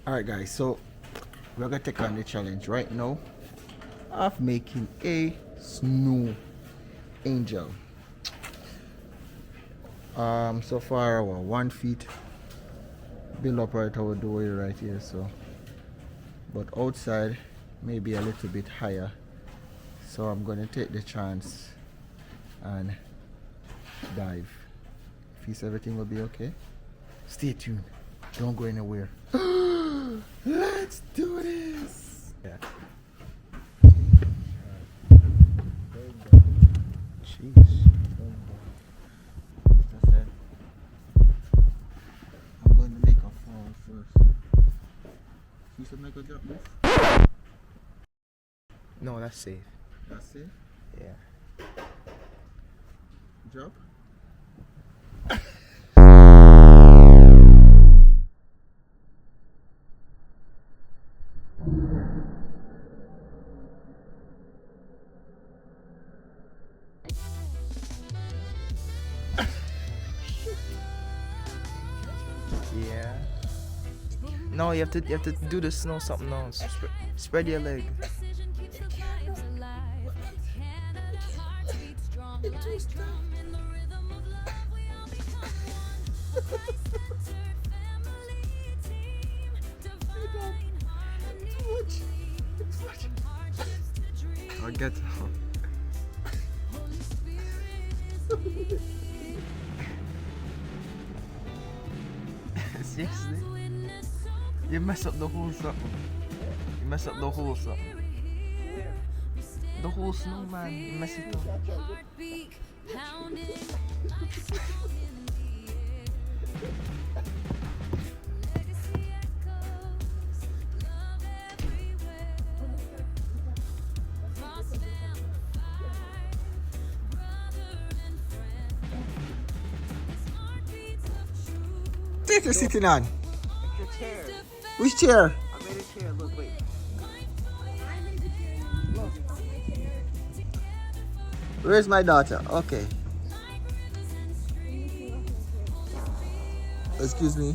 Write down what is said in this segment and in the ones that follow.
Alright guys, so we're gonna take on the challenge right now of making a snow angel. So far our 1 feet build up right our doorway right here, so but outside maybe a little bit higher. So I'm gonna take the chance and dive. If everything will be okay. Stay tuned. Don't go anywhere. Let's do this. Yeah. Jeez. As I said, I'm going to make a fall first. See something like a drop this? No, that's safe. That's it? Yeah. Drop? Yeah. No, you have to do the snow something else. Spread your leg. I'll get seriously? You mess up the whole something. You mess up the whole something. The whole snowman, you mess it up. Take you sitting on. The chair. Which chair? I made a chair, look, wait. Where's my daughter? Okay. Excuse me.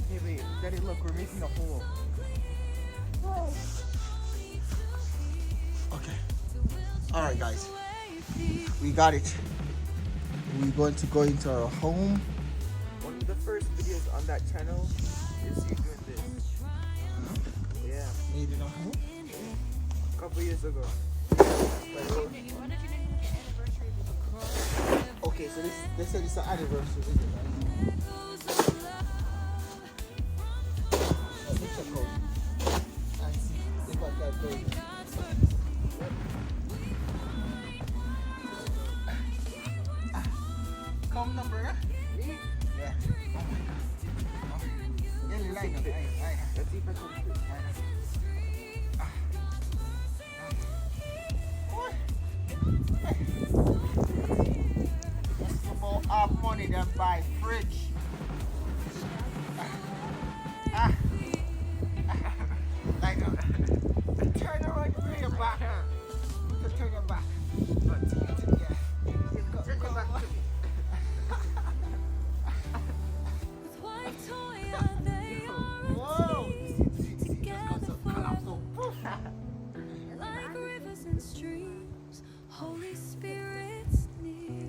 Hey, wait, Daddy, look, we're making a hole. Okay. Alright guys. We got it. We're going to go into our home. One of the first videos on that channel is you doing this. Yeah, Made in our home. a couple years ago. Okay, so they said it's an anniversary video, right? Let me check out and see if I can go in. Come number, huh? Yeah. Oh my god. Yeah, you like it. Let's see if I can fit. More have money than buy fridge. Like turn around, bring your back. Turn your back. Yeah. Go back. Whoa! Holy Spirit's near.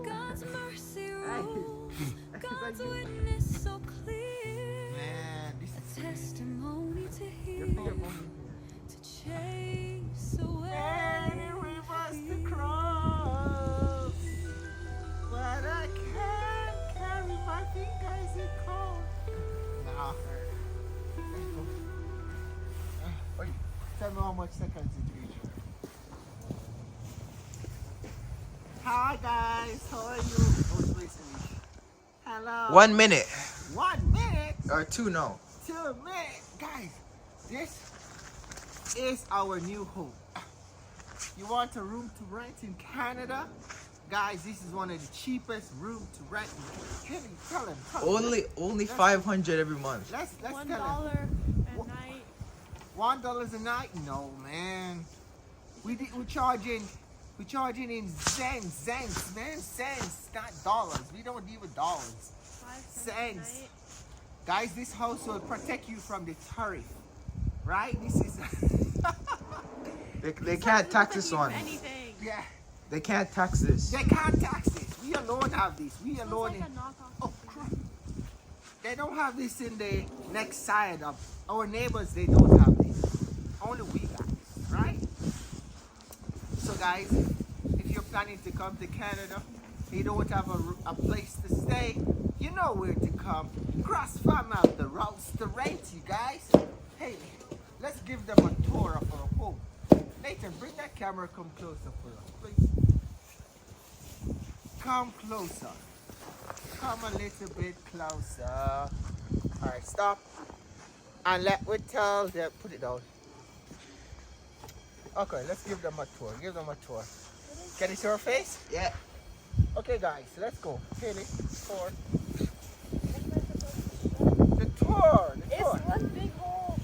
God's mercy rules. God's witness so clear. Man, this A is testimony to hear. To chase away. many rivers to cross, but I can't carry my fingers in cold. Nah. Wait, tell me how much seconds it reach. Hi guys, how are you? Oh, it's recently. Hello. 1 minute. 1 minute. Or 2 now. 2 minutes, guys. This is our new home. You want a room to rent in Canada? Guys, this is one of the cheapest room to rent. Tell him. Only 500 every month. Let's tell him. $1 a night. $1 a night? No, man. We're charging in cents, man, cents, not dollars. We don't deal with dollars. 5 cents a Cents. night. Guys, this house will protect you from the tariff. Right? This is They can't tax this one. Anything. yeah. They can't tax this. They can't tax this. We alone have this. We Looks alone like in, a knockoff. oh crap. They don't have this in the next side of our neighbors. They don't have this. Only we got this, right? So guys, if you're planning to come to Canada, you don't have a place to stay, you know where to come. Cross Farm out the routes to rent, you guys. Hey, let's give them a tour of our home. Nathan, bring that camera, come closer for us, please. Come closer. Come a little bit closer. Alright, stop. And let me tell them, put it down. Okay, let's give them a tour. Give them a tour. Can you see her face? Yeah. Okay, guys, let's go. Haley, tour. The tour. The It's tour. one big hole.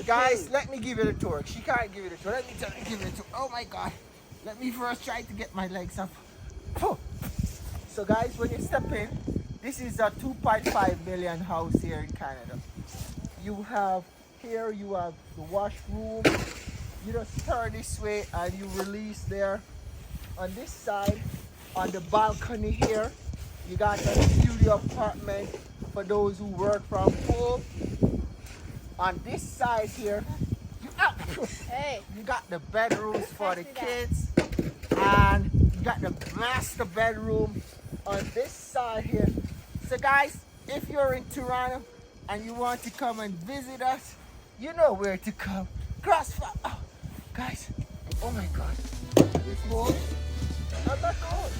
Guys, let me give you the tour. She can't give you the tour. Let me give you the tour. Oh my God. Let me first try to get my legs up. Phew. So guys, when you step in, this is a 2.5 million house here in Canada. You have here, you have the washroom. You just turn this way and you release there. On this side, on the balcony here, you got a studio apartment for those who work from home. On this side here, Hey. you got the bedrooms for the Pass me that. kids, and you got the master bedroom on this side here. So guys, if you're in Toronto and you want to come and visit us, you know where to come. Crossfire. Oh, guys, oh my God, this wall. I'm not cold.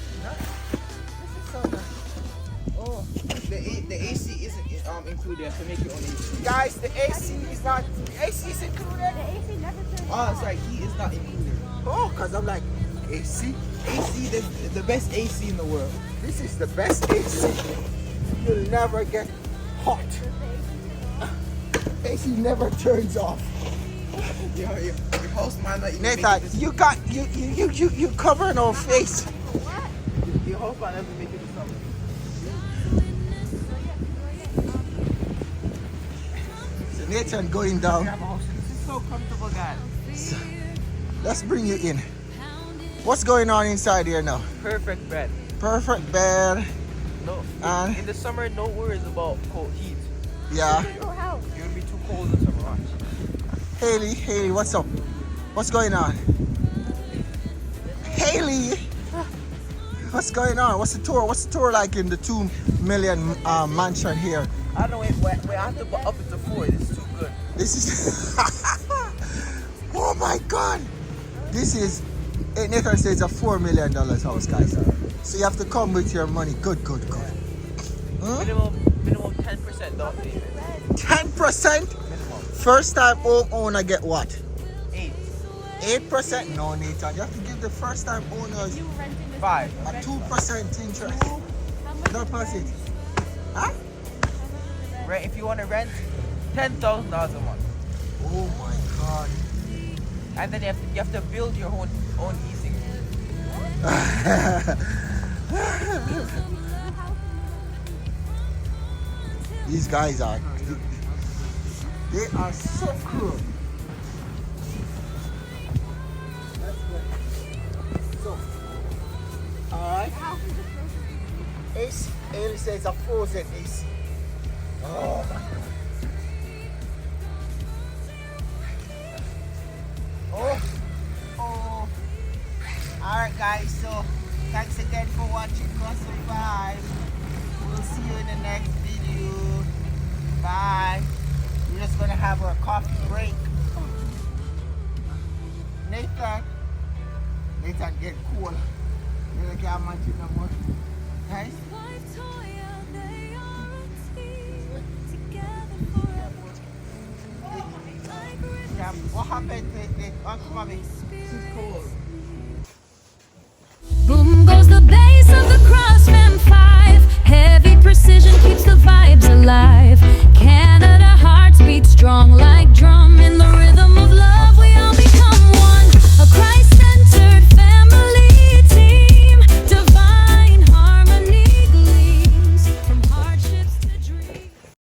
This is so nice. Oh. The AC isn't included. You have to make your own AC. Guys, the AC is not. The AC is included. The AC never turns Oh, sorry, heat is not included. Oh, cause I'm like AC. AC, the best AC in the world. This is the best AC. You'll never get hot. AC never turns off. Your host might not even make it Nathan, this you got you covering our face. Your host might never make it this summer. So Nathan going down. This is so comfortable, guys. Let's bring you in. What's going on inside here now? Perfect bed. Perfect bed. No, And- in the summer, no worries about cold heat. Yeah. your house. You're gonna be too cold in the summer. Watch. Haley, what's up? What's going on? Haley, what's going on? What's the tour? What's the tour like in the 2 million mansion here? I don't know. Wait, I have to go up it to 4. This is too good. This is. Oh my God! This is. Nathan says a $4 million house, guys. So you have to come with your money. Good. Hmm? Minimum 10% down payment. 10%. Minimum. First time homeowner get what? 8. 8%? No, Nathan. You have to give the first time owners You renting this 5. a 2% interest. How much Deposit. Huh? Rent if you want to rent, $10,000 a month, Oh my God. and then you have to build your own heating. These guys are. They are so cool. That's good. So, alright. AC. Haley says a frozen AC. Oh my God. Oh. Alright guys, so thanks again for watching Crossway Vibe. We'll see you in the next video. Bye. We're just gonna have our coffee break. Nathan get cool. You can't manage it no more. Guys. life toil, they are a team together forever. Like rivers, Yeah, what happened to Uncle Mommy? She's cold. Boom goes the bass of the Crossman 5. Heavy precision keeps the vibes alive.